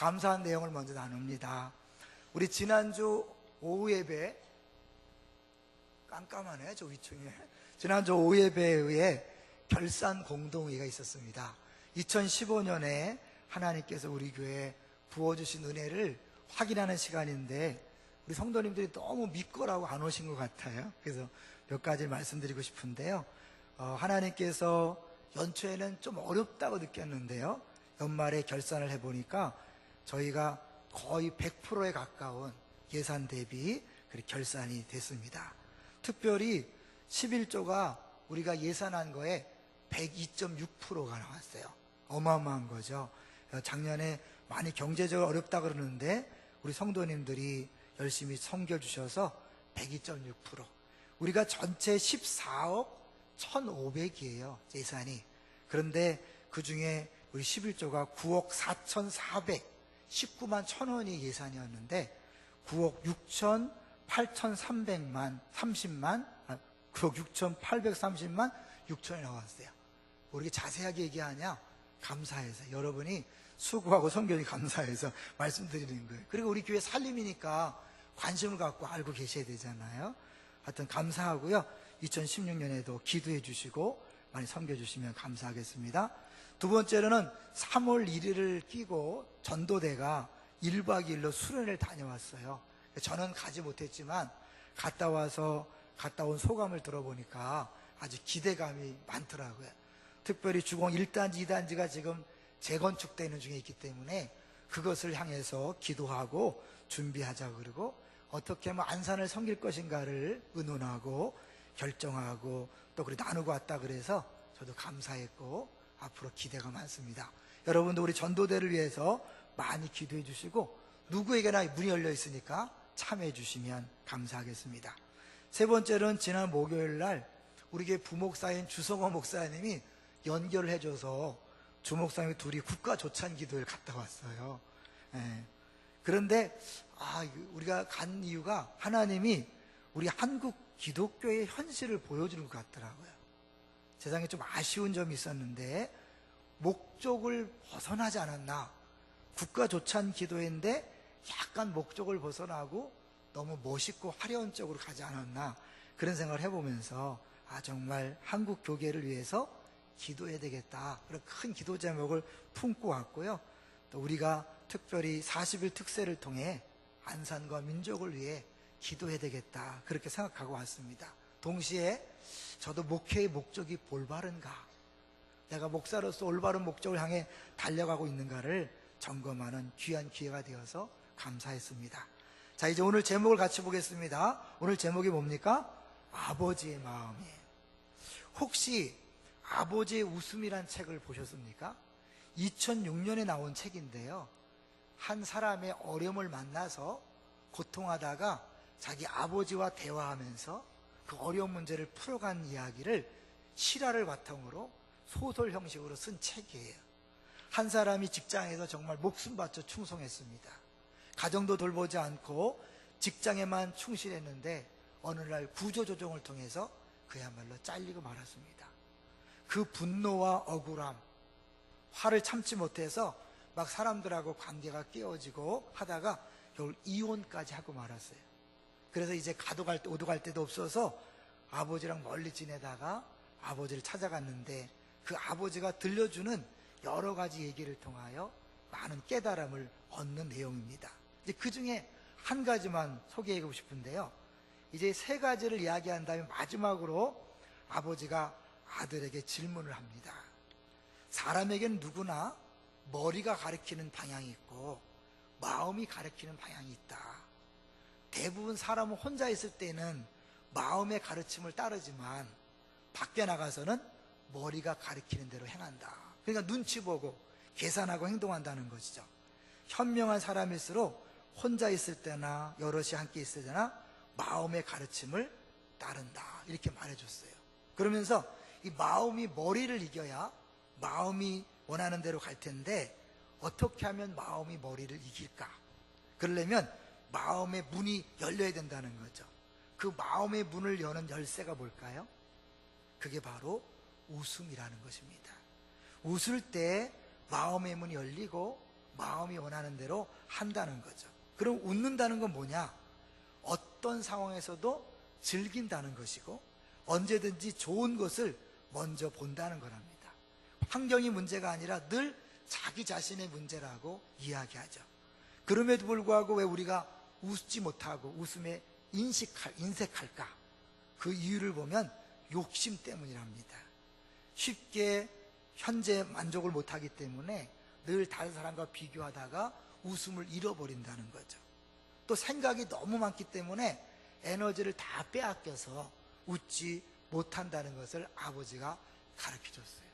감사한 내용을 먼저 나눕니다. 우리 지난주 오후 예배, 깜깜하네 저 위층에. 지난주 오후 예배에 결산 공동회의가 있었습니다. 2015년에 하나님께서 우리 교회에 부어주신 은혜를 확인하는 시간인데 우리 성도님들이 너무 믿고라고 안 오신 것 같아요. 그래서 몇 가지 말씀드리고 싶은데요. 하나님께서 연초에는 좀 어렵다고 느꼈는데요, 연말에 결산을 해보니까 저희가 거의 100%에 가까운 예산 대비 그렇게 결산이 됐습니다. 특별히 11조가 우리가 예산한 거에 102.6%가 나왔어요. 어마어마한 거죠. 작년에 많이 경제적으로 어렵다 그러는데 우리 성도님들이 열심히 섬겨주셔서 102.6%. 우리가 전체 14억 1,500이에요 예산이. 그런데 그 중에 우리 11조가 9억 4,419만 1,000원이 예산이었는데 9억 6천 8,300만 30만 9억 6,830만 6천이 나왔어요. 우리 자세하게 얘기하냐? 감사해서, 여러분이 수고하고 섬겨주니 감사해서 말씀드리는 거예요. 그리고 우리 교회 살림이니까 관심을 갖고 알고 계셔야 되잖아요. 하여튼 감사하고요. 2016년에도 기도해 주시고 많이 섬겨주시면 감사하겠습니다. 두 번째로는 3월 1일을 끼고 전도대가 1박 2일로 수련회를 다녀왔어요. 저는 가지 못했지만 갔다 온 소감을 들어보니까 아주 기대감이 많더라고요. 특별히 주공 1단지, 2단지가 지금 재건축되는 중에 있기 때문에 그것을 향해서 기도하고 준비하자 그러고 어떻게 하면 안산을 섬길 것인가를 의논하고 결정하고 또 그렇게 나누고 왔다 그래서 저도 감사했고 앞으로 기대가 많습니다. 여러분도 우리 전도대를 위해서 많이 기도해 주시고 누구에게나 문이 열려 있으니까 참여해 주시면 감사하겠습니다. 세 번째는 지난 목요일 날 우리 교회 부목사인 주성호 목사님이 연결을 해줘서 주목사님이 둘이 국가조찬 기도를 갔다 왔어요. 그런데 우리가 간 이유가 하나님이 우리 한국 기독교의 현실을 보여주는 것 같더라고요. 세상에 좀 아쉬운 점이 있었는데 목적을 벗어나지 않았나. 국가조찬 기도인데 약간 목적을 벗어나고 너무 멋있고 화려한 쪽으로 가지 않았나, 그런 생각을 해보면서 정말 한국 교계를 위해서 기도해야 되겠다, 그런 큰 기도 제목을 품고 왔고요. 또 우리가 특별히 40일 특세를 통해 안산과 민족을 위해 기도해야 되겠다, 그렇게 생각하고 왔습니다. 동시에 저도 목회의 목적이 올바른가, 내가 목사로서 올바른 목적을 향해 달려가고 있는가를 점검하는 귀한 기회가 되어서 감사했습니다. 자, 이제 오늘 제목을 같이 보겠습니다. 오늘 제목이 뭡니까? 아버지의 마음이에요. 혹시 아버지의 웃음이란 책을 보셨습니까? 2006년에 나온 책인데요, 한 사람의 어려움을 만나서 고통하다가 자기 아버지와 대화하면서 그 어려운 문제를 풀어간 이야기를 실화를 바탕으로 소설 형식으로 쓴 책이에요. 한 사람이 직장에서 정말 목숨 바쳐 충성했습니다. 가정도 돌보지 않고 직장에만 충실했는데 어느 날 구조조정을 통해서 그야말로 잘리고 말았습니다. 그 분노와 억울함, 화를 참지 못해서 막 사람들하고 관계가 깨어지고 하다가 결국 이혼까지 하고 말았어요. 그래서 이제 가도 갈 때 오도 갈 데도 없어서 아버지랑 멀리 지내다가 아버지를 찾아갔는데 그 아버지가 들려주는 여러 가지 얘기를 통하여 많은 깨달음을 얻는 내용입니다. 이제 그 중에 한 가지만 소개하고 싶은데요, 이제 세 가지를 이야기한 다음에 마지막으로 아버지가 아들에게 질문을 합니다. 사람에게는 누구나 머리가 가리키는 방향이 있고 마음이 가리키는 방향이 있다. 대부분 사람은 혼자 있을 때는 마음의 가르침을 따르지만 밖에 나가서는 머리가 가리키는 대로 행한다. 그러니까 눈치 보고 계산하고 행동한다는 것이죠. 현명한 사람일수록 혼자 있을 때나 여럿이 함께 있을 때나 마음의 가르침을 따른다, 이렇게 말해줬어요. 그러면서 이 마음이 머리를 이겨야 마음이 원하는 대로 갈 텐데 어떻게 하면 마음이 머리를 이길까? 그러려면 마음의 문이 열려야 된다는 거죠. 그 마음의 문을 여는 열쇠가 뭘까요? 그게 바로 웃음이라는 것입니다. 웃을 때 마음의 문이 열리고 마음이 원하는 대로 한다는 거죠. 그럼 웃는다는 건 뭐냐? 어떤 상황에서도 즐긴다는 것이고 언제든지 좋은 것을 먼저 본다는 거랍니다. 환경이 문제가 아니라 늘 자기 자신의 문제라고 이야기하죠. 그럼에도 불구하고 왜 우리가 웃지 못하고 웃음에 인색할까? 그 이유를 보면 욕심 때문이랍니다. 쉽게 현재 만족을 못하기 때문에 늘 다른 사람과 비교하다가 웃음을 잃어버린다는 거죠. 또 생각이 너무 많기 때문에 에너지를 다 빼앗겨서 웃지 못한다는 것을 아버지가 가르쳐줬어요.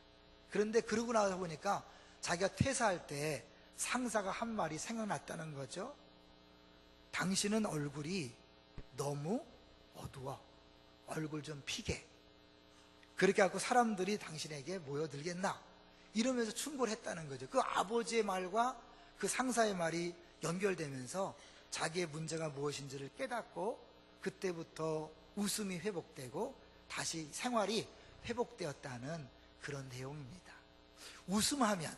그런데 그러고 나서 보니까 자기가 퇴사할 때 상사가 한 말이 생각났다는 거죠. 당신은 얼굴이 너무 어두워. 얼굴 좀 피게. 그렇게 하고 사람들이 당신에게 모여들겠나? 이러면서 충고를 했다는 거죠. 그 아버지의 말과 그 상사의 말이 연결되면서 자기의 문제가 무엇인지를 깨닫고 그때부터 웃음이 회복되고 다시 생활이 회복되었다는 그런 내용입니다. 웃음하면,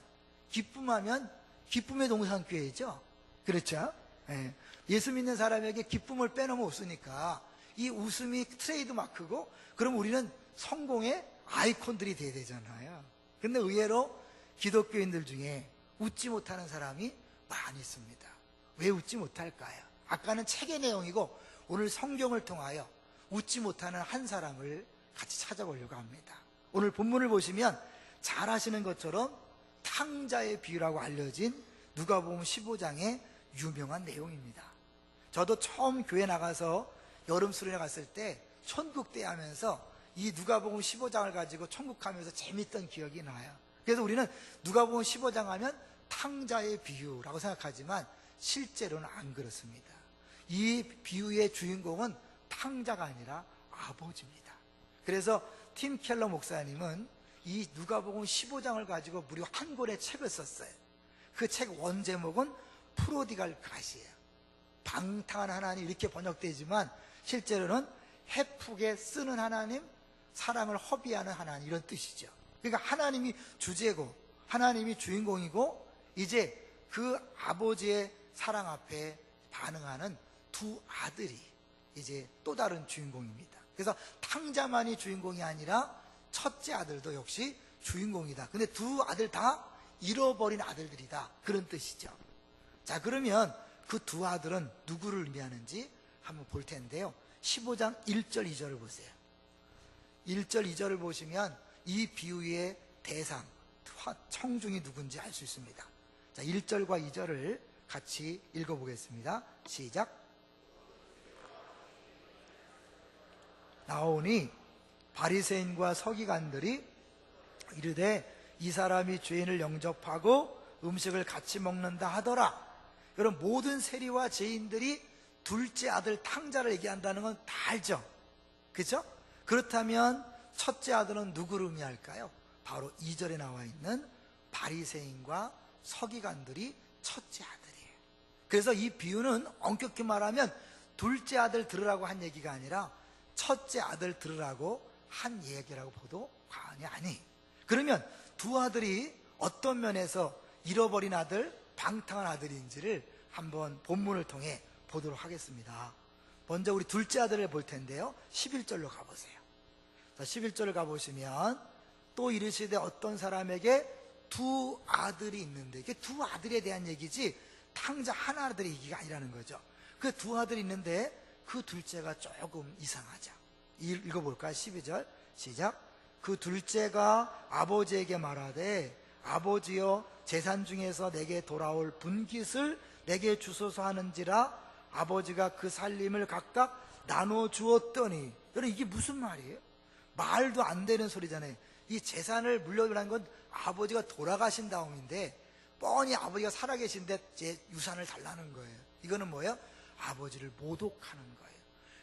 기쁨하면 기쁨의 동산교회죠. 그렇죠? 예. 예수 믿는 사람에게 기쁨을 빼놓으면 없으니까 이 웃음이 트레이드 마크고 그럼 우리는 성공의 아이콘들이 돼야 되잖아요. 근데 의외로 기독교인들 중에 웃지 못하는 사람이 많이 있습니다. 왜 웃지 못할까요? 아까는 책의 내용이고 오늘 성경을 통하여 웃지 못하는 한 사람을 같이 찾아보려고 합니다. 오늘 본문을 보시면 잘 아시는 것처럼 탕자의 비유라고 알려진 누가복음 15장의 유명한 내용입니다. 저도 처음 교회 나가서 여름 수련회 갔을 때 천국대 하면서 이 누가복음 15장을 가지고 천국하면서 재밌던 기억이 나요. 그래서 우리는 누가복음 15장 하면 탕자의 비유라고 생각하지만 실제로는 안 그렇습니다. 이 비유의 주인공은 탕자가 아니라 아버지입니다. 그래서 팀 켈러 목사님은 이 누가복음 15장을 가지고 무려 한 권의 책을 썼어요. 그 책 원 제목은 프로디갈 갓이에요. 방탕한 하나님 이렇게 번역되지만 실제로는 해프게 쓰는 하나님, 사랑을 허비하는 하나님 이런 뜻이죠. 그러니까 하나님이 주제고 하나님이 주인공이고 이제 그 아버지의 사랑 앞에 반응하는 두 아들이 이제 또 다른 주인공입니다. 그래서 탕자만이 주인공이 아니라 첫째 아들도 역시 주인공이다. 근데 두 아들 다 잃어버린 아들들이다. 그런 뜻이죠. 자, 그러면 그 두 아들은 누구를 의미하는지 한번 볼 텐데요. 15장 1절 2절을 보세요. 1절 2절을 보시면 이 비유의 대상, 청중이 누군지 알 수 있습니다. 자, 1절과 2절을 같이 읽어보겠습니다. 시작. 나오니 바리새인과 서기관들이 이르되 이 사람이 죄인을 영접하고 음식을 같이 먹는다 하더라. 여러분, 모든 세리와 죄인들이 둘째 아들 탕자를 얘기한다는 건 다 알죠? 그렇죠? 그렇다면 첫째 아들은 누구를 의미할까요? 바로 2절에 나와 있는 바리새인과 서기관들이 첫째 아들이에요. 그래서 이 비유는 엄격히 말하면 둘째 아들 들으라고 한 얘기가 아니라 첫째 아들 들으라고 한 얘기라고 봐도 과언이 아니. 그러면 두 아들이 어떤 면에서 잃어버린 아들, 방탕한 아들인지를 한번 본문을 통해 보도록 하겠습니다. 먼저 우리 둘째 아들을 볼 텐데요. 11절로 가보세요. 자, 11절을 가보시면 또 이르시되 어떤 사람에게 두 아들이 있는데, 이게 두 아들에 대한 얘기지 탕자 하나 아들의 얘기가 아니라는 거죠. 그 두 아들이 있는데 그 둘째가 조금 이상하죠. 읽어볼까요? 12절 시작. 그 둘째가 아버지에게 말하되 아버지여 재산 중에서 내게 돌아올 분깃을 내게 주소서 하는지라. 아버지가 그 살림을 각각 나눠 주었더니. 여러분, 이게 무슨 말이에요? 말도 안 되는 소리잖아요. 이 재산을 물려주라는 건 아버지가 돌아가신 다음인데 뻔히 아버지가 살아계신데 제 유산을 달라는 거예요. 이거는 뭐예요? 아버지를 모독하는 거예요.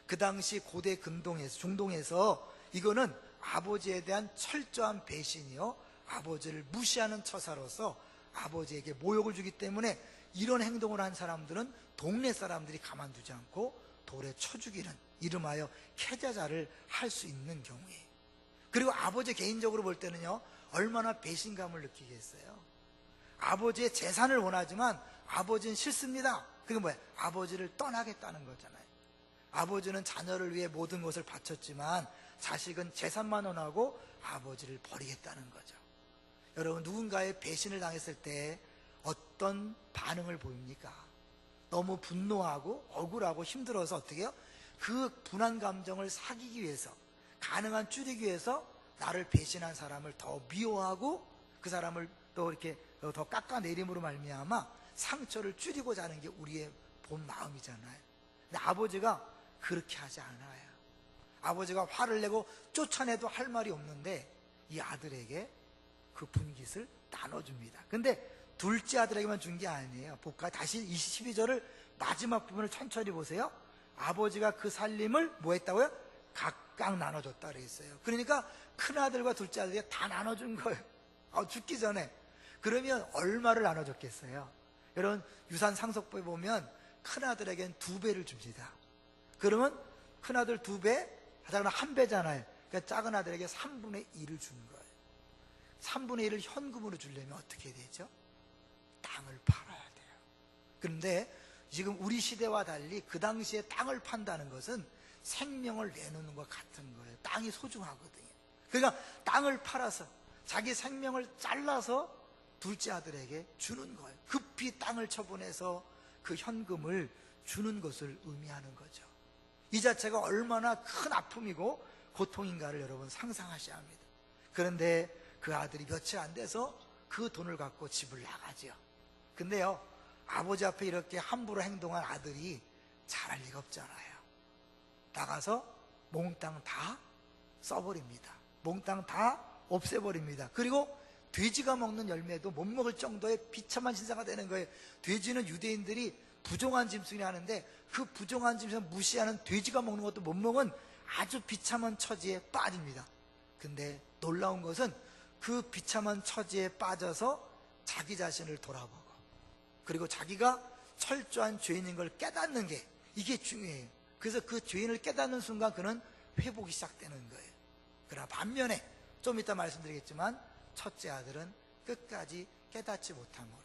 그 당시 고대 근동에서, 중동에서 이거는 아버지에 대한 철저한 배신이요, 아버지를 무시하는 처사로서 아버지에게 모욕을 주기 때문에 이런 행동을 한 사람들은 동네 사람들이 가만두지 않고 돌에 쳐 죽이는, 이름하여 캐자자를 할 수 있는 경우에. 그리고 아버지 개인적으로 볼 때는요, 얼마나 배신감을 느끼겠어요. 아버지의 재산을 원하지만 아버지는 싫습니다. 그게 뭐야? 아버지를 떠나겠다는 거잖아요. 아버지는 자녀를 위해 모든 것을 바쳤지만 자식은 재산만 원하고 아버지를 버리겠다는 거죠. 여러분, 누군가의 배신을 당했을 때 어떤 반응을 보입니까? 너무 분노하고 억울하고 힘들어서 어떻게 해요? 그 분한 감정을 사귀기 위해서, 가능한 줄이기 위해서 나를 배신한 사람을 더 미워하고 그 사람을 또 이렇게 더 깎아내림으로 말미암아 상처를 줄이고자 하는 게 우리의 본 마음이잖아요. 근데 아버지가 그렇게 하지 않아요. 아버지가 화를 내고 쫓아내도 할 말이 없는데 이 아들에게 그 분깃을 나눠줍니다. 근데 둘째 아들에게만 준 게 아니에요. 볼까요? 다시 12절을 마지막 부분을 천천히 보세요. 아버지가 그 살림을 뭐 했다고요? 각각 나눠줬다 그랬어요. 그러니까 큰아들과 둘째 아들에게 다 나눠준 거예요. 죽기 전에. 그러면 얼마를 나눠줬겠어요? 여러분, 유산 상속부에 보면 큰아들에게는 2배를 줍니다. 그러면 큰아들 2배, 하자면 1배잖아요. 그러니까 작은 아들에게 3분의 1을 준 거예요. 3분의 1을 현금으로 주려면 어떻게 되죠? 땅을 팔아야 돼요. 그런데 지금 우리 시대와 달리 그 당시에 땅을 판다는 것은 생명을 내놓는 것 같은 거예요. 땅이 소중하거든요. 그러니까 땅을 팔아서 자기 생명을 잘라서 둘째 아들에게 주는 거예요. 급히 땅을 처분해서 그 현금을 주는 것을 의미하는 거죠. 이 자체가 얼마나 큰 아픔이고 고통인가를 여러분 상상하셔야 합니다. 그런데 그 아들이 며칠 안 돼서 그 돈을 갖고 집을 나가죠. 근데요, 아버지 앞에 이렇게 함부로 행동한 아들이 잘할 리가 없잖아요. 나가서 몽땅 다 써버립니다. 몽땅 다 없애버립니다. 그리고 돼지가 먹는 열매도 못 먹을 정도의 비참한 신사가 되는 거예요. 돼지는 유대인들이 부정한 짐승이 하는데 그 부정한 짐승을 무시하는 돼지가 먹는 것도 못 먹은 아주 비참한 처지에 빠집니다. 근데 놀라운 것은 그 비참한 처지에 빠져서 자기 자신을 돌아보고 그리고 자기가 철저한 죄인인 걸 깨닫는 게 이게 중요해요. 그래서 그 죄인을 깨닫는 순간 그는 회복이 시작되는 거예요. 그러나 반면에 좀 이따 말씀드리겠지만 첫째 아들은 끝까지 깨닫지 못함으로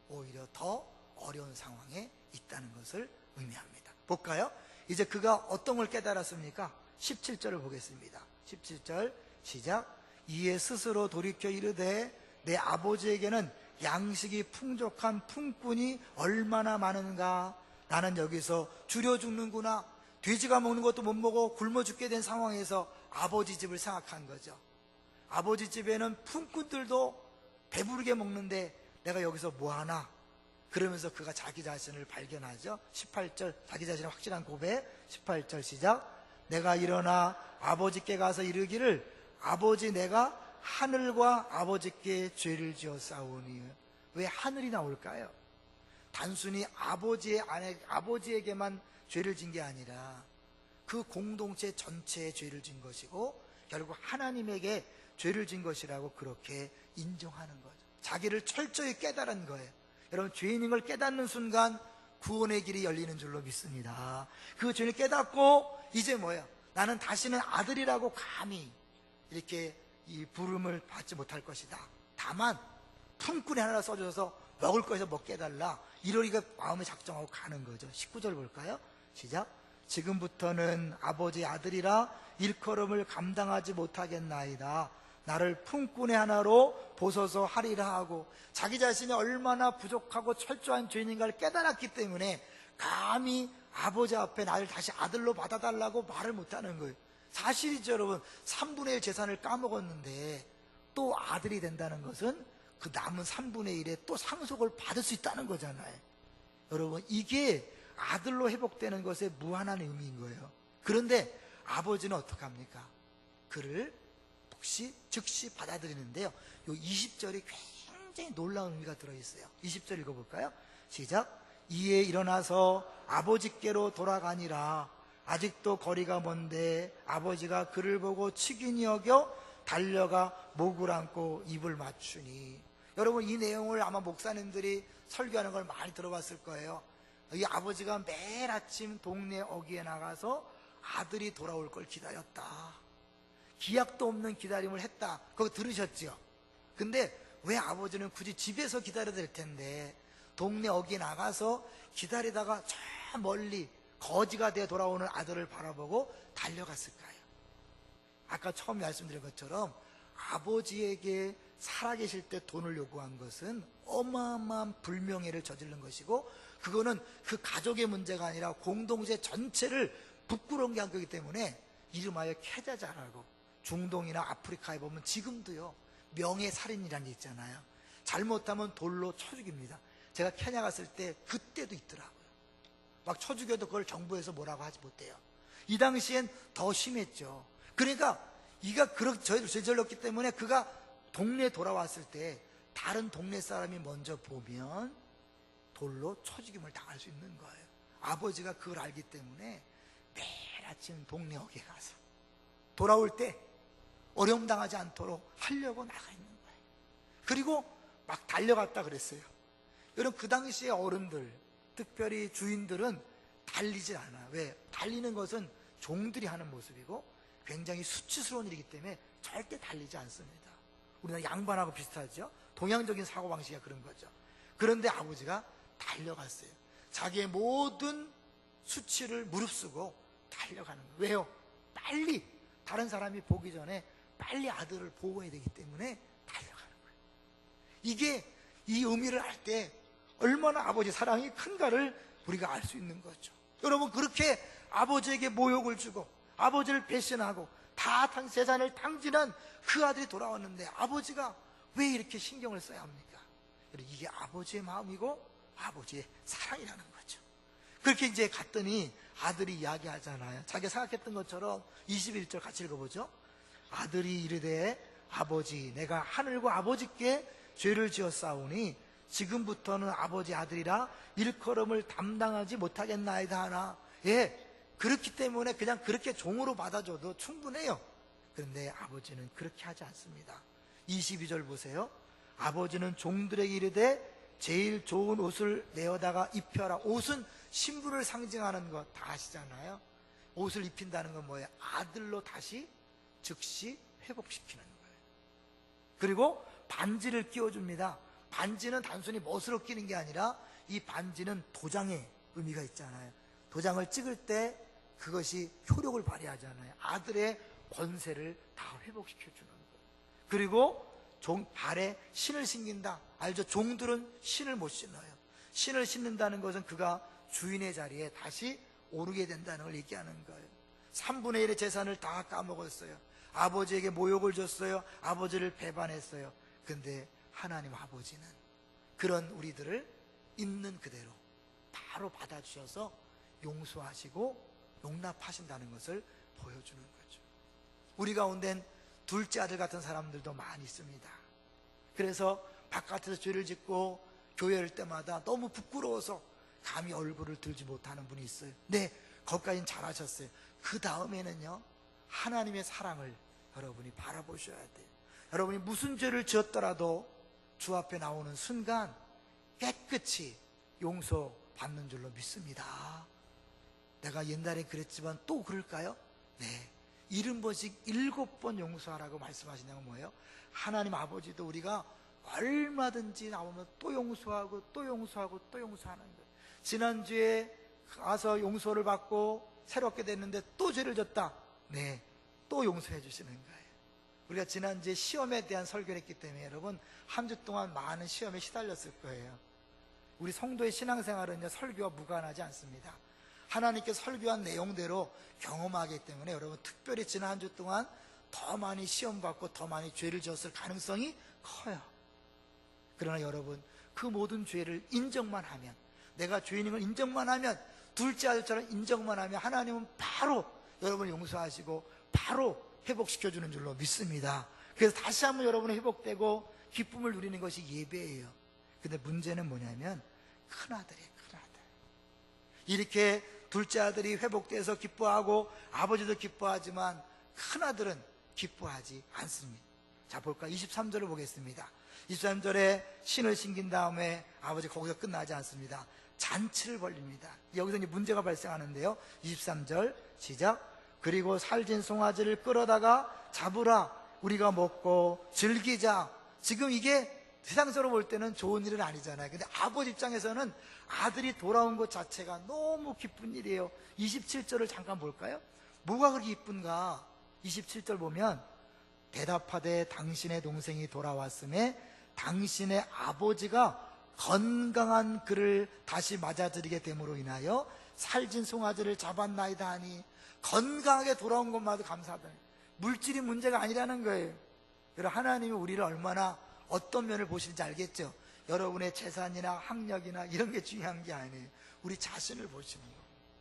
오히려 더 어려운 상황에 있다는 것을 의미합니다. 볼까요? 이제 그가 어떤 걸 깨달았습니까? 17절을 보겠습니다. 17절 시작. 이에 스스로 돌이켜 이르되 내 아버지에게는 양식이 풍족한 품꾼이 얼마나 많은가. 나는 여기서 줄여 죽는구나. 돼지가 먹는 것도 못 먹어 굶어 죽게 된 상황에서 아버지 집을 생각한 거죠. 아버지 집에는 품꾼들도 배부르게 먹는데 내가 여기서 뭐하나. 그러면서 그가 자기 자신을 발견하죠. 18절 자기 자신의 확실한 고백. 18절 시작. 내가 일어나 아버지께 가서 이르기를 아버지 내가 하늘과 아버지께 죄를 지어 싸우니. 왜 하늘이 나올까요? 단순히 아버지에게만 죄를 진 게 아니라 그 공동체 전체에 죄를 진 것이고 결국 하나님에게 죄를 진 것이라고 그렇게 인정하는 거죠. 자기를 철저히 깨달은 거예요. 여러분, 죄인인 걸 깨닫는 순간 구원의 길이 열리는 줄로 믿습니다. 그 죄를 깨닫고 이제 뭐예요? 나는 다시는 아들이라고 감히 이렇게 이 부름을 받지 못할 것이다. 다만 품꾼이 하나 써줘서 먹을 것에서 먹게 해달라. 이러니까 마음에 작정하고 가는 거죠. 19절 볼까요? 시작. 지금부터는 아버지 아들이라 일컬음을 감당하지 못하겠나이다. 나를 품꾼의 하나로 보소서 하리라 하고 자기 자신이 얼마나 부족하고 철저한 죄인인가를 깨달았기 때문에 감히 아버지 앞에 나를 다시 아들로 받아달라고 말을 못하는 거예요. 사실이죠, 여러분. 3분의 1 재산을 까먹었는데 또 아들이 된다는 것은 그 남은 3분의 1에 또 상속을 받을 수 있다는 거잖아요. 여러분, 이게 아들로 회복되는 것의 무한한 의미인 거예요. 그런데 아버지는 어떻게 합니까? 그를 즉시 받아들이는데요. 요 20절이 굉장히 놀라운 의미가 들어있어요. 20절 읽어볼까요? 시작. 이에 일어나서 아버지께로 돌아가니라. 아직도 거리가 먼데 아버지가 그를 보고 치긴히 여겨 달려가 목을 안고 입을 맞추니. 여러분, 이 내용을 아마 목사님들이 설교하는 걸 많이 들어봤을 거예요. 이 아버지가 매일 아침 동네 어귀에 나가서 아들이 돌아올 걸 기다렸다. 기약도 없는 기다림을 했다. 그거 들으셨죠? 근데 왜 아버지는 굳이 집에서 기다려야 될 텐데 동네 어귀에 나가서 기다리다가 저 멀리 거지가 돼 돌아오는 아들을 바라보고 달려갔을까요? 아까 처음 말씀드린 것처럼 아버지에게 살아계실 때 돈을 요구한 것은 어마어마한 불명예를 저지른 것이고, 그거는 그 가족의 문제가 아니라 공동체 전체를 부끄러운 게 한 거기 때문에 이름하여 캐자자라고, 중동이나 아프리카에 보면 지금도요 명예살인이라는 게 있잖아요. 잘못하면 돌로 쳐 죽입니다. 제가 케냐 갔을 때 그때도 있더라고요. 막 쳐 죽여도 그걸 정부에서 뭐라고 하지 못해요. 이 당시엔 더 심했죠. 그러니까 이가 그렇게 저질렀기 때문에 그가 동네에 돌아왔을 때 다른 동네 사람이 먼저 보면 돌로 쳐 죽임을 당할 수 있는 거예요. 아버지가 그걸 알기 때문에 매일 아침 동네 어귀에 가서 돌아올 때 어려움 당하지 않도록 하려고 나가 있는 거예요. 그리고 막 달려갔다 그랬어요. 여러분, 그 당시에 어른들, 특별히 주인들은 달리질 않아요. 왜? 달리는 것은 종들이 하는 모습이고 굉장히 수치스러운 일이기 때문에 절대 달리지 않습니다. 우리나라 양반하고 비슷하죠. 동양적인 사고방식이 그런 거죠. 그런데 아버지가 달려갔어요. 자기의 모든 수치를 무릅쓰고 달려가는 거예요. 왜요? 빨리 다른 사람이 보기 전에 빨리 아들을 보호해야 되기 때문에 달려가는 거예요. 이게 이 의미를 알 때 얼마나 아버지 사랑이 큰가를 우리가 알 수 있는 거죠. 여러분, 그렇게 아버지에게 모욕을 주고 아버지를 배신하고 다 재산을 탕진한 그 아들이 돌아왔는데 아버지가 왜 이렇게 신경을 써야 합니까? 이게 아버지의 마음이고 아버지의 사랑이라는 거죠. 그렇게 이제 갔더니 아들이 이야기하잖아요. 자기가 생각했던 것처럼 21절 같이 읽어보죠. 아들이 이르되 아버지, 내가 하늘과 아버지께 죄를 지었사오니 지금부터는 아버지 아들이라 일컬음을 담당하지 못하겠나이다 하나. 예, 그렇기 때문에 그냥 그렇게 종으로 받아줘도 충분해요. 그런데 아버지는 그렇게 하지 않습니다. 22절 보세요. 아버지는 종들에게 이르되 제일 좋은 옷을 내어다가 입혀라. 옷은 신분을 상징하는 것 다 아시잖아요. 옷을 입힌다는 건 뭐예요? 아들로 다시 즉시 회복시키는 거예요. 그리고 반지를 끼워줍니다. 반지는 단순히 멋으로 끼는 게 아니라 이 반지는 도장의 의미가 있잖아요. 도장을 찍을 때 그것이 효력을 발휘하잖아요. 아들의 권세를 다 회복시켜주는 거예요. 그리고 발에 신을 신긴다. 알죠? 종들은 신을 못 신어요. 신을 신는다는 것은 그가 주인의 자리에 다시 오르게 된다는 걸 얘기하는 거예요. 3분의 1의 재산을 다 까먹었어요. 아버지에게 모욕을 줬어요. 아버지를 배반했어요. 근데 하나님 아버지는 그런 우리들을 있는 그대로 바로 받아주셔서 용서하시고 용납하신다는 것을 보여주는 거죠. 우리 가운데는 둘째 아들 같은 사람들도 많이 있습니다. 그래서 바깥에서 죄를 짓고 교회 올 때마다 너무 부끄러워서 감히 얼굴을 들지 못하는 분이 있어요. 네, 거기까지는 잘하셨어요. 그 다음에는요, 하나님의 사랑을 여러분이 바라보셔야 돼요. 여러분이 무슨 죄를 지었더라도 주 앞에 나오는 순간 깨끗이 용서받는 줄로 믿습니다. 내가 옛날에 그랬지만 또 그럴까요? 네, 70번씩 7번 용서하라고 말씀하시냐면 뭐예요? 하나님 아버지도 우리가 얼마든지 나오면 또 용서하고 또 용서하고 또 용서하는 거예요. 지난주에 가서 용서를 받고 새롭게 됐는데 또 죄를 졌다. 네, 또 용서해 주시는 거예요. 우리가 지난주에 시험에 대한 설교를 했기 때문에 여러분 한 주 동안 많은 시험에 시달렸을 거예요. 우리 성도의 신앙생활은요, 설교와 무관하지 않습니다. 하나님께 설교한 내용대로 경험하기 때문에 여러분 특별히 지난 한 주 동안 더 많이 시험받고 더 많이 죄를 지었을 가능성이 커요. 그러나 여러분 그 모든 죄를 인정만 하면, 내가 죄인인 걸 인정만 하면, 둘째 아들처럼 인정만 하면 하나님은 바로 여러분을 용서하시고 바로 회복시켜주는 줄로 믿습니다. 그래서 다시 한번 여러분이 회복되고 기쁨을 누리는 것이 예배예요. 근데 문제는 뭐냐면 큰아들이에요. 큰아들. 이렇게 둘째 아들이 회복돼서 기뻐하고 아버지도 기뻐하지만 큰아들은 기뻐하지 않습니다. 자, 볼까? 23절을 보겠습니다. 23절에 신을 신긴 다음에 아버지 거기서 끝나지 않습니다. 잔치를 벌립니다. 여기서 이제 문제가 발생하는데요. 23절 시작. 그리고 살진 송아지를 끌어다가 잡으라. 우리가 먹고 즐기자. 지금 이게 세상적으로 볼 때는 좋은 일은 아니잖아요. 근데 아버지 입장에서는 아들이 돌아온 것 자체가 너무 기쁜 일이에요. 27절을 잠깐 볼까요? 뭐가 그렇게 기쁜가? 27절 보면 대답하되 당신의 동생이 돌아왔음에 당신의 아버지가 건강한 그를 다시 맞아들이게 됨으로 인하여 살진 송아지를 잡았나이다 하니, 건강하게 돌아온 것만도 감사하다. 물질이 문제가 아니라는 거예요. 여러분, 하나님이 우리를 얼마나 어떤 면을 보시는지 알겠죠? 여러분의 재산이나 학력이나 이런 게 중요한 게 아니에요. 우리 자신을 보시는 거예요.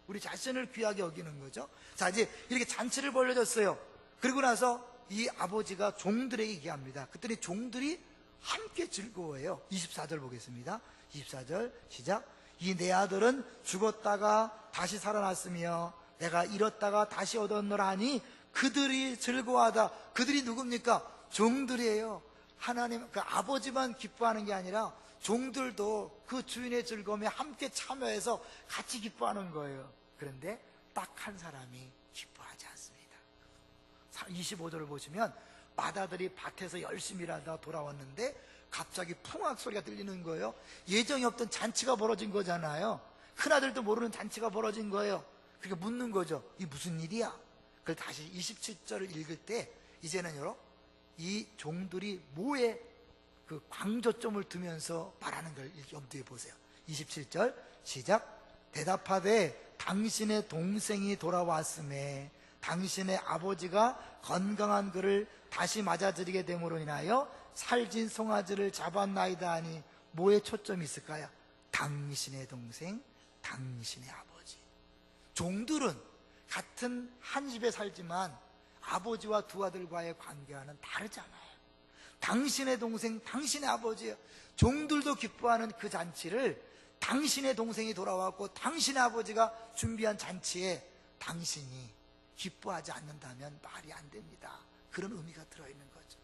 우리 자신을 귀하게 여기는 거죠. 자, 이제 이렇게 잔치를 벌려줬어요. 그리고 나서 이 아버지가 종들에게 얘기합니다. 그랬더니 종들이 함께 즐거워해요. 24절 보겠습니다. 24절 시작. 이 내 아들은 죽었다가 다시 살아났으며 내가 잃었다가 다시 얻었노라 하니 그들이 즐거워하다. 그들이 누굽니까? 종들이에요. 하나님, 그 아버지만 기뻐하는 게 아니라 종들도 그 주인의 즐거움에 함께 참여해서 같이 기뻐하는 거예요. 그런데 딱 한 사람이 기뻐하지 않습니다. 25절을 보시면 마다들이 밭에서 열심히 일하다 돌아왔는데 갑자기 풍악 소리가 들리는 거예요. 예정이 없던 잔치가 벌어진 거잖아요. 큰아들도 모르는 잔치가 벌어진 거예요. 그러니까 묻는 거죠. 이 무슨 일이야? 그걸 다시 27절을 읽을 때 이제는요, 이 종들이 뭐에 그 광저점을 두면서 말하는 걸 염두에 보세요. 27절 시작. 대답하되 당신의 동생이 돌아왔음에 당신의 아버지가 건강한 그를 다시 맞아들이게 됨으로 인하여 살진 송아지를 잡았나이다 하니 뭐에 초점이 있을까요? 당신의 동생, 당신의 아버지. 종들은 같은 한 집에 살지만 아버지와 두 아들과의 관계와는 다르잖아요. 당신의 동생, 당신의 아버지예요. 종들도 기뻐하는 그 잔치를 당신의 동생이 돌아왔고 당신의 아버지가 준비한 잔치에 당신이 기뻐하지 않는다면 말이 안 됩니다. 그런 의미가 들어있는 거죠.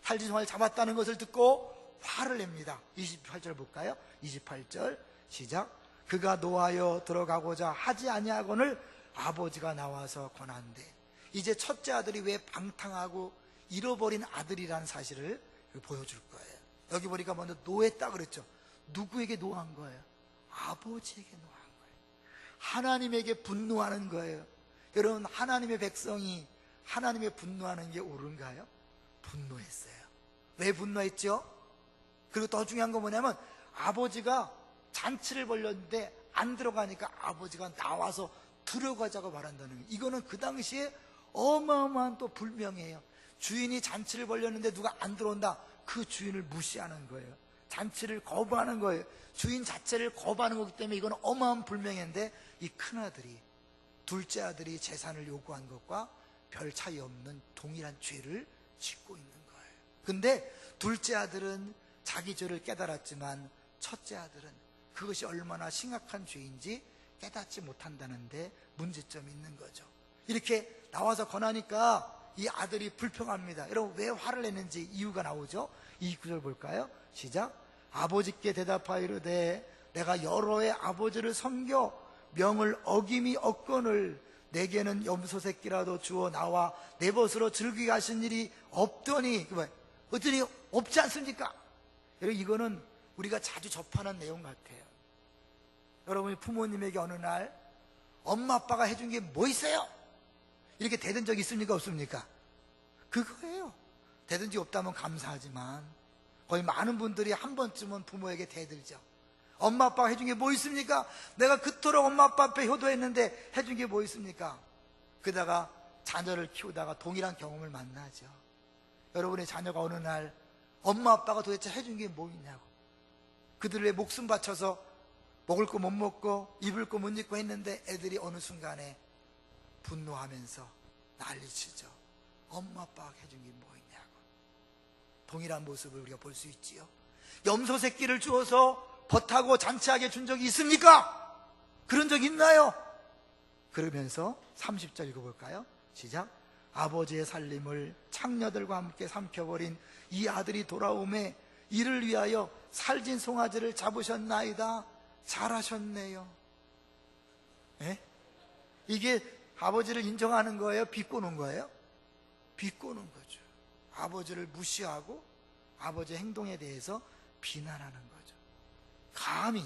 살진 송아지를 잡았다는 것을 듣고 화를 냅니다. 28절 볼까요? 28절 시작. 그가 노하여 들어가고자 하지 아니하거늘 아버지가 나와서 권한대. 이제 첫째 아들이 왜 방탕하고 잃어버린 아들이라는 사실을 보여줄 거예요. 여기 보니까 먼저 노했다 그랬죠. 누구에게 노한 거예요? 아버지에게 노한 거예요. 하나님에게 분노하는 거예요. 여러분, 하나님의 백성이 하나님의 분노하는 게 옳은가요? 분노했어요. 왜 분노했죠? 그리고 더 중요한 건 뭐냐면 아버지가 잔치를 벌렸는데 안 들어가니까 아버지가 나와서 들어가자고 말한다는 거예요. 이거는 그 당시에 어마어마한 또 불명이에요. 주인이 잔치를 벌렸는데 누가 안 들어온다. 그 주인을 무시하는 거예요. 잔치를 거부하는 거예요. 주인 자체를 거부하는 거기 때문에 이건 어마어마한 불명예인데 이 큰아들이, 둘째 아들이 재산을 요구한 것과 별 차이 없는 동일한 죄를 짓고 있는 거예요. 근데 둘째 아들은 자기 죄를 깨달았지만 첫째 아들은 그것이 얼마나 심각한 죄인지 깨닫지 못한다는데 문제점이 있는 거죠. 이렇게 나와서 권하니까 이 아들이 불평합니다. 여러분, 왜 화를 내는지 이유가 나오죠. 29절 볼까요? 시작. 아버지께 대답하여 이르되 내가 여러 해 아버지를 섬겨 명을 어김이 없거늘 내게는 염소 새끼라도 주어 나와 내 벗으로 즐기게 하신 일이 없더니, 어떠니 없지 않습니까? 여러분, 이거는 우리가 자주 접하는 내용 같아요. 여러분이 부모님에게 어느 날 엄마 아빠가 해준 게 뭐 있어요? 이렇게 대든 적 있습니까? 없습니까? 그거예요. 대든 적 없다면 감사하지만 거의 많은 분들이 한 번쯤은 부모에게 대들죠. 엄마 아빠가 해준 게 뭐 있습니까? 내가 그토록 엄마 아빠 앞에 효도했는데 해준 게 뭐 있습니까? 그러다가 자녀를 키우다가 동일한 경험을 만나죠. 여러분의 자녀가 어느 날 엄마 아빠가 도대체 해준 게 뭐 있냐고, 그들의 목숨 바쳐서 먹을 거 못 먹고 입을 거 못 입고 했는데 애들이 어느 순간에 분노하면서 난리치죠. 엄마 아빠가 해준 게 뭐 있냐고. 동일한 모습을 우리가 볼 수 있지요. 염소 새끼를 주어서 벗하고 잔치하게 준 적이 있습니까? 그런 적 있나요? 그러면서 30절 읽어볼까요? 시작. 아버지의 살림을 창녀들과 함께 삼켜버린 이 아들이 돌아오매 이를 위하여 살진 송아지를 잡으셨나이다. 잘하셨네요. 예? 이게 아버지를 인정하는 거예요? 비꼬는 거예요? 비꼬는 거죠. 아버지를 무시하고 아버지의 행동에 대해서 비난하는 거죠. 감히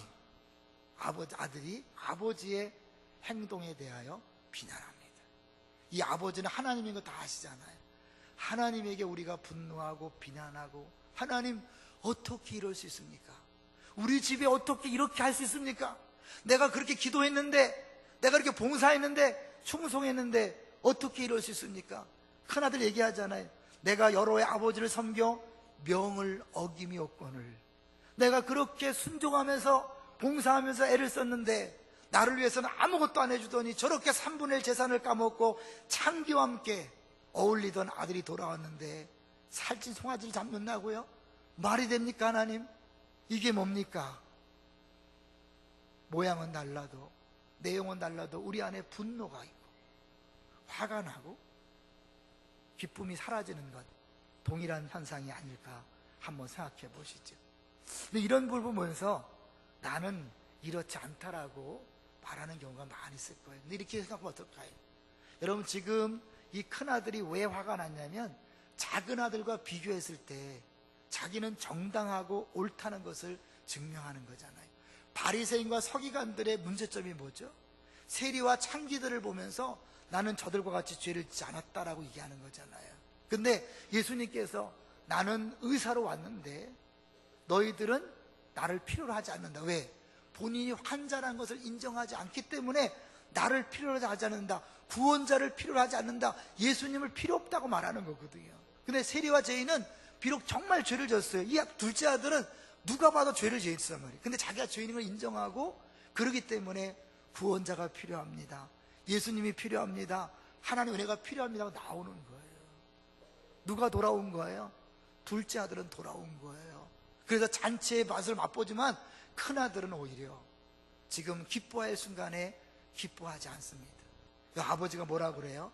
아들이 아버지의 행동에 대하여 비난합니다. 이 아버지는 하나님인 거 다 아시잖아요. 하나님에게 우리가 분노하고 비난하고, 하나님 어떻게 이럴 수 있습니까? 우리 집에 어떻게 이렇게 할 수 있습니까? 내가 그렇게 기도했는데, 내가 그렇게 봉사했는데, 충성했는데 어떻게 이럴 수 있습니까? 큰아들 얘기하잖아요. 내가 여러 해 아버지를 섬겨 명을 어김이 없거늘. 내가 그렇게 순종하면서 봉사하면서 애를 썼는데 나를 위해서는 아무것도 안 해주더니 저렇게 3분의 1 재산을 까먹고 창기와 함께 어울리던 아들이 돌아왔는데 살찐 송아지를 잡는다고요? 말이 됩니까 하나님? 이게 뭡니까? 모양은 달라도 내용은 달라도 우리 안에 분노가 있고 화가 나고 기쁨이 사라지는 것, 동일한 현상이 아닐까 한번 생각해 보시죠. 근데 이런 걸 보면서 나는 이렇지 않다라고 말하는 경우가 많이 있을 거예요. 근데 이렇게 생각하면 어떨까요? 여러분, 지금 이 큰아들이 왜 화가 났냐면 작은 아들과 비교했을 때 자기는 정당하고 옳다는 것을 증명하는 거잖아요. 바리새인과 서기관들의 문제점이 뭐죠? 세리와 창기들을 보면서 나는 저들과 같이 죄를 짓지 않았다라고 얘기하는 거잖아요. 근데 예수님께서 나는 의사로 왔는데 너희들은 나를 필요로 하지 않는다. 왜? 본인이 환자라는 것을 인정하지 않기 때문에 나를 필요로 하지 않는다. 구원자를 필요로 하지 않는다. 예수님을 필요 없다고 말하는 거거든요. 근데 세리와 죄인은 비록 정말 죄를 졌어요. 이 둘째 아들은 누가 봐도 죄를 지었단 말이에요. 근데 자기가 죄인인 걸 인정하고 그러기 때문에 구원자가 필요합니다. 예수님이 필요합니다. 하나님 은혜가 필요합니다. 나오는 거예요. 누가 돌아온 거예요? 둘째 아들은 돌아온 거예요. 그래서 잔치의 맛을 맛보지만 큰아들은 오히려 지금 기뻐할 순간에 기뻐하지 않습니다. 아버지가 뭐라 그래요?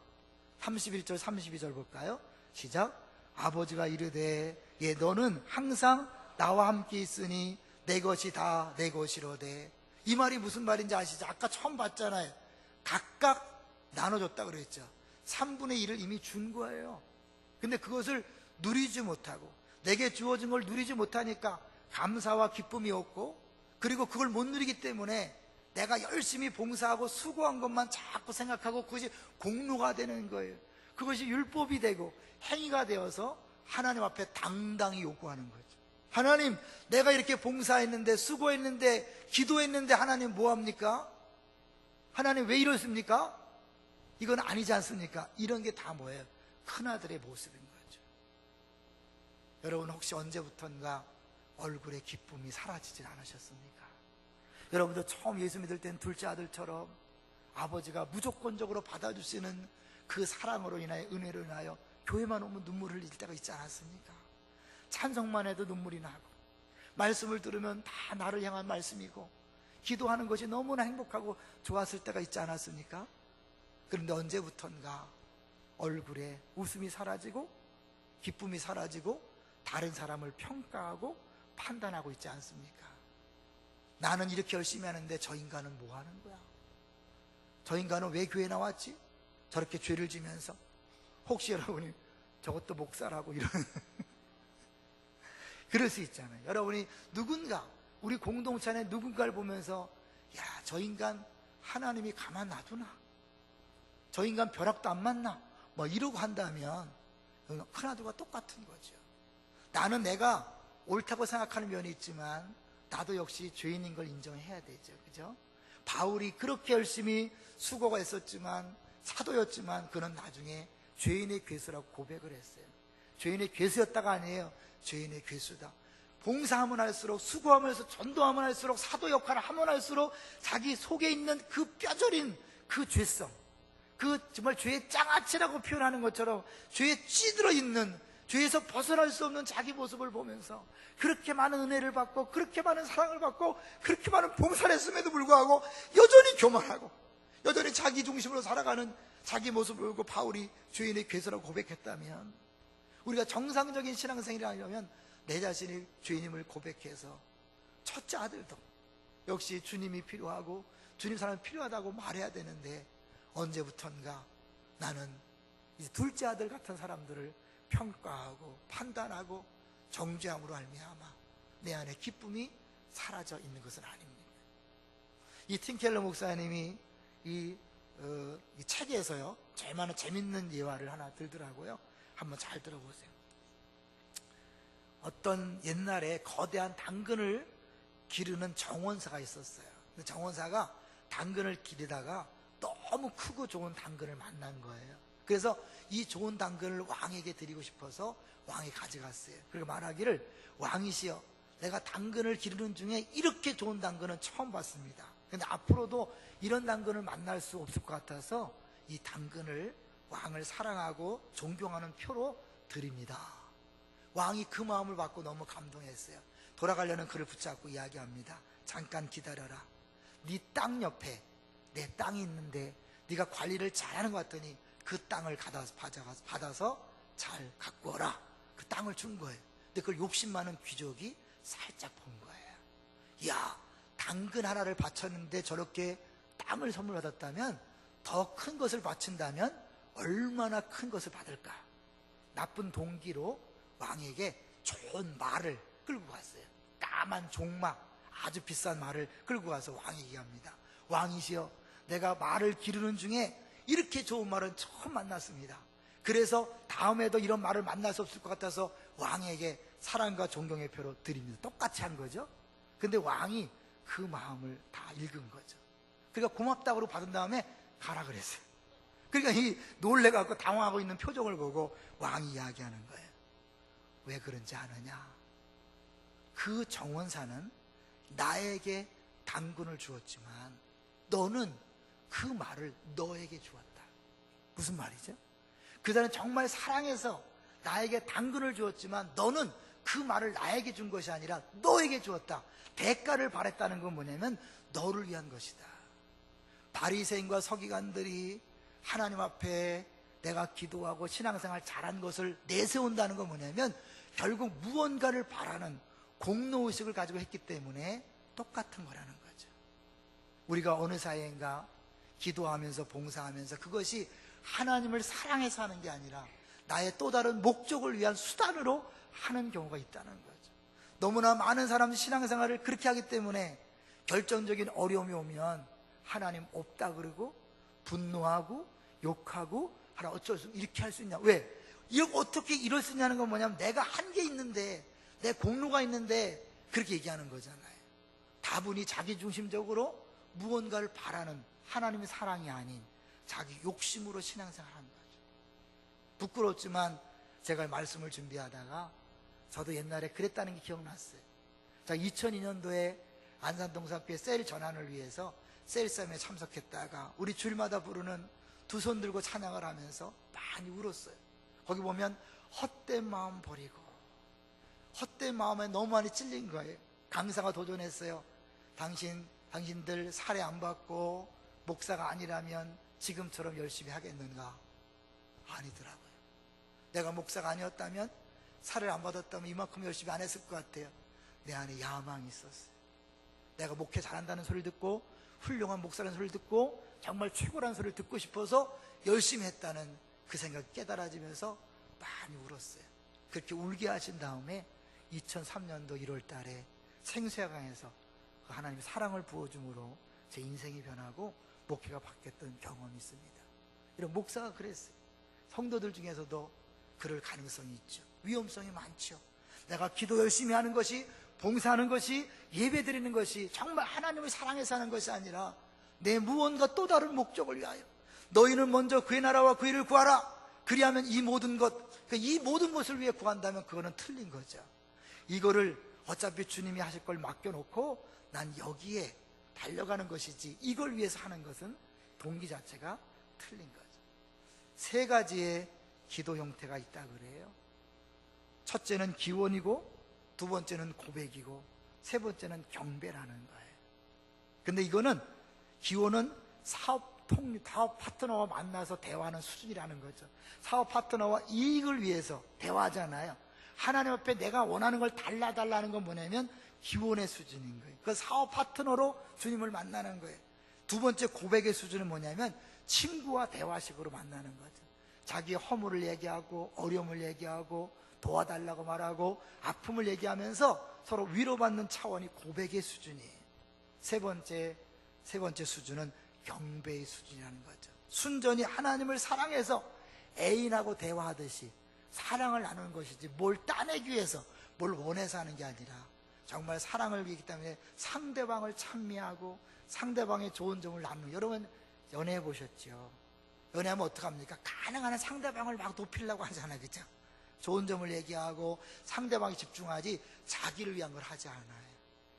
31절 32절 볼까요? 시작. 아버지가 이르되 예 너는 항상 나와 함께 있으니 내 것이 다 내 것이로되. 이 말이 무슨 말인지 아시죠? 아까 처음 봤잖아요. 각각 나눠줬다 그랬죠. 3분의 1을 이미 준 거예요. 근데 그것을 누리지 못하고 내게 주어진 걸 누리지 못하니까 감사와 기쁨이 없고, 그리고 그걸 못 누리기 때문에 내가 열심히 봉사하고 수고한 것만 자꾸 생각하고 그것이 공로가 되는 거예요. 그것이 율법이 되고 행위가 되어서 하나님 앞에 당당히 요구하는 거죠. 하나님, 내가 이렇게 봉사했는데 수고했는데 기도했는데 하나님 뭐합니까? 하나님 왜 이러십니까? 이건 아니지 않습니까? 이런 게 다 뭐예요? 큰아들의 모습인 거죠. 여러분, 혹시 언제부턴가 얼굴에 기쁨이 사라지질 않으셨습니까? 여러분도 처음 예수 믿을 땐 둘째 아들처럼 아버지가 무조건적으로 받아주시는 그 사랑으로 인하여, 은혜로 인하여 교회만 오면 눈물을 흘릴 때가 있지 않았습니까? 찬송만 해도 눈물이 나고 말씀을 들으면 다 나를 향한 말씀이고 기도하는 것이 너무나 행복하고 좋았을 때가 있지 않았습니까? 그런데 언제부턴가 얼굴에 웃음이 사라지고 기쁨이 사라지고 다른 사람을 평가하고 판단하고 있지 않습니까? 나는 이렇게 열심히 하는데 저 인간은 뭐 하는 거야? 저 인간은 왜 교회 나왔지? 저렇게 죄를 지면서. 혹시 여러분이 저것도 목사라고 이런 그럴 수 있잖아요. 여러분이 누군가 우리 공동체 안에 누군가를 보면서 야, 저 인간 하나님이 가만 놔두나? 저 인간 벼락도 안 맞나? 뭐 이러고 한다면 큰아들과 똑같은 거죠. 나는 내가 옳다고 생각하는 면이 있지만 나도 역시 죄인인 걸 인정해야 되죠. 그죠? 바울이 그렇게 열심히 수고가 있었지만 사도였지만 그는 나중에 죄인의 괴수라고 고백을 했어요. 죄인의 괴수였다가 아니에요. 죄인의 괴수다. 봉사하면 할수록, 수고하면서 전도하면 할수록, 사도 역할을 하면 할수록 자기 속에 있는 그 뼈저린 그 죄성, 그 정말 죄의 장아찌라고 표현하는 것처럼 죄에 찌들어 있는, 죄에서 벗어날 수 없는 자기 모습을 보면서 그렇게 많은 은혜를 받고 그렇게 많은 사랑을 받고 그렇게 많은 봉사를 했음에도 불구하고 여전히 교만하고 여전히 자기 중심으로 살아가는 자기 모습을 보고 바울이 죄인의 괴수라고 고백했다면, 우리가 정상적인 신앙생활이라면 내 자신이 죄인임을 고백해서 첫째 아들도 역시 주님이 필요하고 주님 사랑이 필요하다고 말해야 되는데 언제부턴가 나는 이제 둘째 아들 같은 사람들을 평가하고 판단하고 정죄함으로 말미암아 내 안에 기쁨이 사라져 있는 것은 아닙니다. 이 팀켈러 목사님이 이 책에서요, 제일 많은 재밌는 예화를 하나 들더라고요. 한번 잘 들어보세요. 어떤 옛날에 거대한 당근을 기르는 정원사가 있었어요. 근데 정원사가 당근을 기르다가 너무 크고 좋은 당근을 만난 거예요. 그래서 이 좋은 당근을 왕에게 드리고 싶어서 왕이 가져갔어요. 그리고 말하기를, 왕이시여, 내가 당근을 기르는 중에 이렇게 좋은 당근은 처음 봤습니다. 근데 앞으로도 이런 당근을 만날 수 없을 것 같아서 이 당근을 왕을 사랑하고 존경하는 표로 드립니다. 왕이 그 마음을 받고 너무 감동했어요. 돌아가려는 그를 붙잡고 이야기합니다. 잠깐 기다려라. 네 땅 옆에 내 땅이 있는데 네가 관리를 잘하는 것 같더니 그 땅을 받아서 잘 갖고 오라. 그 땅을 준 거예요. 근데 그걸 욕심 많은 귀족이 살짝 본 거예요. 야, 당근 하나를 바쳤는데 저렇게 땅을 선물 받았다면, 더 큰 것을 바친다면 얼마나 큰 것을 받을까. 나쁜 동기로 왕에게 좋은 말을 끌고 갔어요. 까만 종막, 아주 비싼 말을 끌고 가서 왕에게 얘기합니다. 왕이시여, 내가 말을 기르는 중에 이렇게 좋은 말은 처음 만났습니다. 그래서 다음에도 이런 말을 만날 수 없을 것 같아서 왕에게 사랑과 존경의 표로 드립니다. 똑같이 한 거죠. 근데 왕이 그 마음을 다 읽은 거죠. 그러니까 고맙다고 받은 다음에 가라 그랬어요. 그러니까 이 놀래갖고 당황하고 있는 표정을 보고 왕이 이야기하는 거예요. 왜 그런지 아느냐? 그 정원사는 나에게 당근을 주었지만 너는 그 말을 너에게 주었다. 무슨 말이죠? 그 사람은 정말 사랑해서 나에게 당근을 주었지만 너는 그 말을 나에게 준 것이 아니라 너에게 주었다. 대가를 바랬다는 건 뭐냐면 너를 위한 것이다. 바리새인과 서기관들이 하나님 앞에 내가 기도하고 신앙생활 잘한 것을 내세운다는 건 뭐냐면 결국 무언가를 바라는 공로의식을 가지고 했기 때문에 똑같은 거라는 거죠. 우리가 어느 사이인가 기도하면서 봉사하면서 그것이 하나님을 사랑해서 하는 게 아니라 나의 또 다른 목적을 위한 수단으로 하는 경우가 있다는 거죠. 너무나 많은 사람들이 신앙생활을 그렇게 하기 때문에 결정적인 어려움이 오면 하나님 없다 그러고 분노하고 욕하고 하나 어쩔 수 이렇게 할 수 있냐. 왜? 이렇게 어떻게 이럴 수 있냐는 건 뭐냐면 내가 한 게 있는데 내 공로가 있는데 그렇게 얘기하는 거잖아요. 다분히 자기중심적으로 무언가를 바라는 하나님의 사랑이 아닌 자기 욕심으로 신앙생활하는 거죠. 부끄럽지만 제가 말씀을 준비하다가 저도 옛날에 그랬다는 게 기억났어요. 자, 2002년도에 안산동사교회 셀 전환을 위해서 셀쌈에 참석했다가 우리 주일마다 부르는 두 손 들고 찬양을 하면서 많이 울었어요. 거기 보면 헛된 마음 버리고, 헛된 마음에 너무 많이 찔린 거예요. 강사가 도전했어요. 당신들 살해 안 받고 목사가 아니라면 지금처럼 열심히 하겠는가? 아니더라고요. 내가 목사가 아니었다면, 살해를 안 받았다면 이만큼 열심히 안 했을 것 같아요. 내 안에 야망이 있었어요. 내가 목회 잘한다는 소리를 듣고 훌륭한 목사라는 소리를 듣고 정말 최고라는 소리를 듣고 싶어서 열심히 했다는 그 생각이 깨달아지면서 많이 울었어요. 그렇게 울게 하신 다음에 2003년도 1월 달에 생수야강에서 그 하나님의 사랑을 부어줌으로 제 인생이 변하고 목회가 바뀌었던 경험이 있습니다. 이런 목사가 그랬어요. 성도들 중에서도 그럴 가능성이 있죠. 위험성이 많죠. 내가 기도 열심히 하는 것이, 봉사하는 것이, 예배 드리는 것이 정말 하나님을 사랑해서 하는 것이 아니라 내 무언가 또 다른 목적을 위하여 너희는 먼저 그의 나라와 그 일을 구하라. 그리하면 이 모든 것을 위해 구한다면 그거는 틀린 거죠. 이거를 어차피 주님이 하실 걸 맡겨놓고 난 여기에 달려가는 것이지 이걸 위해서 하는 것은 동기 자체가 틀린 거죠. 세 가지의 기도 형태가 있다 그래요. 첫째는 기원이고, 두 번째는 고백이고, 세 번째는 경배라는 거예요. 근데 이거는 기원은 사업 파트너와 만나서 대화하는 수준이라는 거죠. 사업 파트너와 이익을 위해서 대화하잖아요. 하나님 앞에 내가 원하는 걸 달라달라는 건 뭐냐면 기원의 수준인 거예요. 그 사업 파트너로 주님을 만나는 거예요. 두 번째 고백의 수준은 뭐냐면 친구와 대화식으로 만나는 거죠. 자기의 허물을 얘기하고 어려움을 얘기하고 도와달라고 말하고 아픔을 얘기하면서 서로 위로받는 차원이 고백의 수준이에요. 세 번째 수준은 경배의 수준이라는 거죠. 순전히 하나님을 사랑해서 애인하고 대화하듯이 사랑을 나누는 것이지, 뭘 따내기 위해서, 뭘 원해서 하는 게 아니라 정말 사랑을 위기 때문에 상대방을 찬미하고 상대방의 좋은 점을 나누는. 여러분 연애해 보셨죠? 연애하면 어떡합니까? 가능한 한 상대방을 막 높이려고 하잖아요, 그죠? 좋은 점을 얘기하고 상대방에 집중하지 자기를 위한 걸 하지 않아요.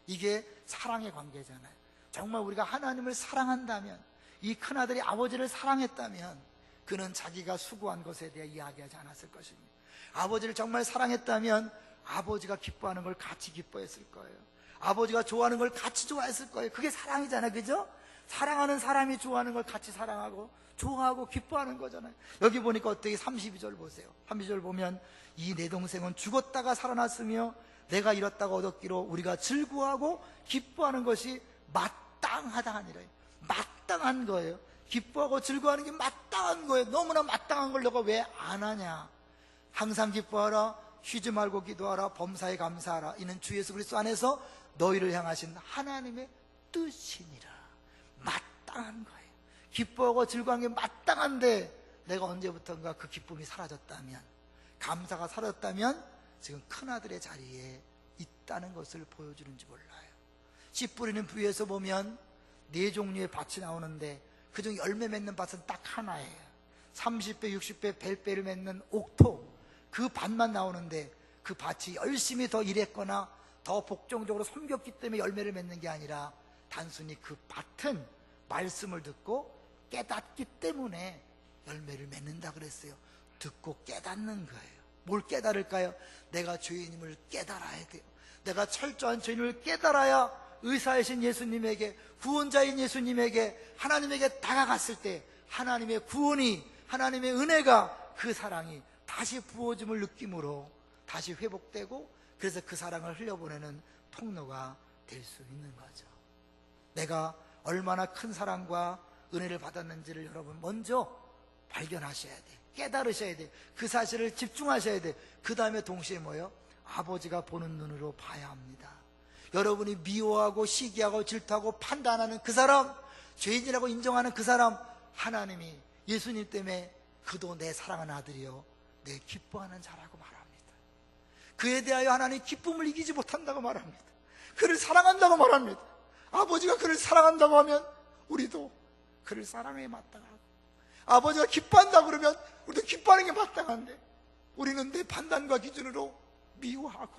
이게 사랑의 관계잖아요. 정말 우리가 하나님을 사랑한다면, 이 큰아들이 아버지를 사랑했다면 그는 자기가 수고한 것에 대해 이야기하지 않았을 것입니다. 아버지를 정말 사랑했다면 아버지가 기뻐하는 걸 같이 기뻐했을 거예요. 아버지가 좋아하는 걸 같이 좋아했을 거예요. 그게 사랑이잖아요, 그죠? 사랑하는 사람이 좋아하는 걸 같이 사랑하고 좋아하고 기뻐하는 거잖아요. 여기 보니까 어떻게 32절 보세요. 32절 보면 이 내 동생은 죽었다가 살아났으며 내가 잃었다가 얻었기로 우리가 즐거워하고 기뻐하는 것이 마땅하다 하니라. 마땅한 거예요. 기뻐하고 즐거워하는 게 마땅한 거예요. 너무나 마땅한 걸 너가 왜 안 하냐. 항상 기뻐하라, 쉬지 말고 기도하라, 범사에 감사하라. 이는 주 예수 그리스도 안에서 너희를 향하신 하나님의 뜻이니라. 마땅한 거예요. 기뻐하고 즐거워한 게 마땅한데 내가 언제부턴가 그 기쁨이 사라졌다면, 감사가 사라졌다면 지금 큰아들의 자리에 있다는 것을 보여주는지 몰라요. 씨 뿌리는 부위에서 보면 4종류의 밭이 나오는데 그중 열매 맺는 밭은 딱 하나예요. 30배 60배 벨배를 맺는 옥토, 그 밭만 나오는데 그 밭이 열심히 더 일했거나 더 복종적으로 섬겼기 때문에 열매를 맺는 게 아니라 단순히 그 밭은 말씀을 듣고 깨닫기 때문에 열매를 맺는다 그랬어요. 듣고 깨닫는 거예요. 뭘 깨달을까요? 내가 죄인임을 깨달아야 돼요. 내가 철저한 죄인을 깨달아야 의사이신 예수님에게, 구원자인 예수님에게, 하나님에게 다가갔을 때 하나님의 구원이, 하나님의 은혜가, 그 사랑이 다시 부어짐을 느낌으로 다시 회복되고, 그래서 그 사랑을 흘려보내는 통로가 될 수 있는 거죠. 내가 얼마나 큰 사랑과 은혜를 받았는지를 여러분 먼저 발견하셔야 돼. 깨달으셔야 돼. 그 사실을 집중하셔야 돼. 그 다음에 동시에 뭐예요? 아버지가 보는 눈으로 봐야 합니다. 여러분이 미워하고 시기하고 질투하고 판단하는 그 사람, 죄인이라고 인정하는 그 사람, 하나님이 예수님 때문에 그도 내 사랑하는 아들이요 내 기뻐하는 자라고 말합니다. 그에 대하여 하나님 기쁨을 이기지 못한다고 말합니다. 그를 사랑한다고 말합니다. 아버지가 그를 사랑한다고 하면 우리도 그를 사랑에 마땅하고, 아버지가 기뻐한다고 그러면 우리도 기뻐하는 게 마땅한데 우리는 내 판단과 기준으로 미워하고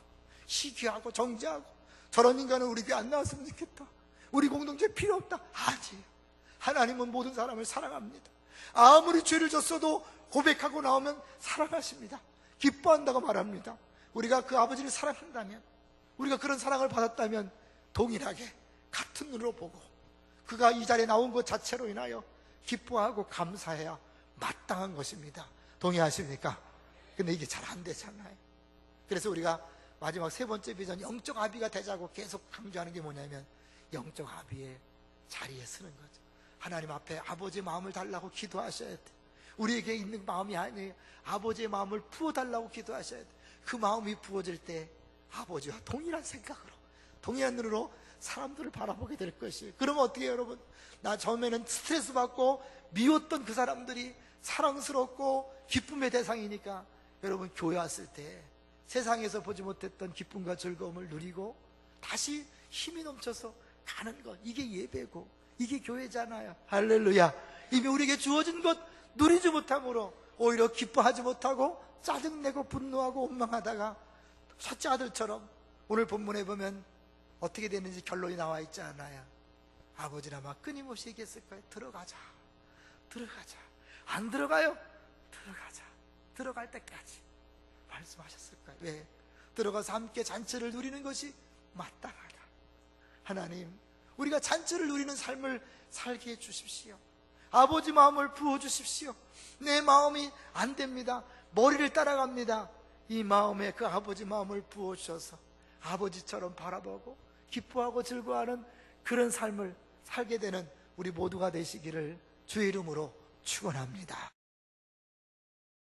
시기하고 정죄하고, 저런 인간은 우리 귀에 안 나왔으면 좋겠다, 우리 공동체 필요 없다. 아니에요. 하나님은 모든 사람을 사랑합니다. 아무리 죄를 졌어도 고백하고 나오면 사랑하십니다. 기뻐한다고 말합니다. 우리가 그 아버지를 사랑한다면, 우리가 그런 사랑을 받았다면 동일하게 같은 눈으로 보고 그가 이 자리에 나온 것 자체로 인하여 기뻐하고 감사해야 마땅한 것입니다. 동의하십니까? 근데 이게 잘 안 되잖아요. 그래서 우리가 마지막 세 번째 비전, 영적 아비가 되자고 계속 강조하는 게 뭐냐면 영적 아비의 자리에 서는 거죠. 하나님 앞에 아버지의 마음을 달라고 기도하셔야 돼. 우리에게 있는 마음이 아니에요. 아버지의 마음을 부어달라고 기도하셔야 돼. 그 마음이 부어질 때 아버지와 동일한 생각으로, 동일한 눈으로 사람들을 바라보게 될 것이에요. 그러면 어떻게 해요, 여러분? 나 처음에는 스트레스 받고 미웠던 그 사람들이 사랑스럽고 기쁨의 대상이니까, 여러분 교회 왔을 때 세상에서 보지 못했던 기쁨과 즐거움을 누리고 다시 힘이 넘쳐서 가는 것, 이게 예배고 이게 교회잖아요. 할렐루야. 이미 우리에게 주어진 것 누리지 못함으로 오히려 기뻐하지 못하고 짜증내고 분노하고 원망하다가 첫째 아들처럼 오늘 본문에 보면 어떻게 되는지 결론이 나와 있지 않아요? 아버지나 막 끊임없이 얘기했을 거예요. 들어가자, 들어가자. 안 들어가요? 들어가자. 들어갈 때까지 말씀하셨을 거예요. 왜? 들어가서 함께 잔치를 누리는 것이 마땅하다. 하나님, 우리가 잔치를 누리는 삶을 살게 해주십시오. 아버지 마음을 부어주십시오. 내 마음이 안 됩니다. 머리를 따라갑니다. 이 마음에 그 아버지 마음을 부어주셔서 아버지처럼 바라보고 기뻐하고 즐거워하는 그런 삶을 살게 되는 우리 모두가 되시기를 주의 이름으로 축원합니다.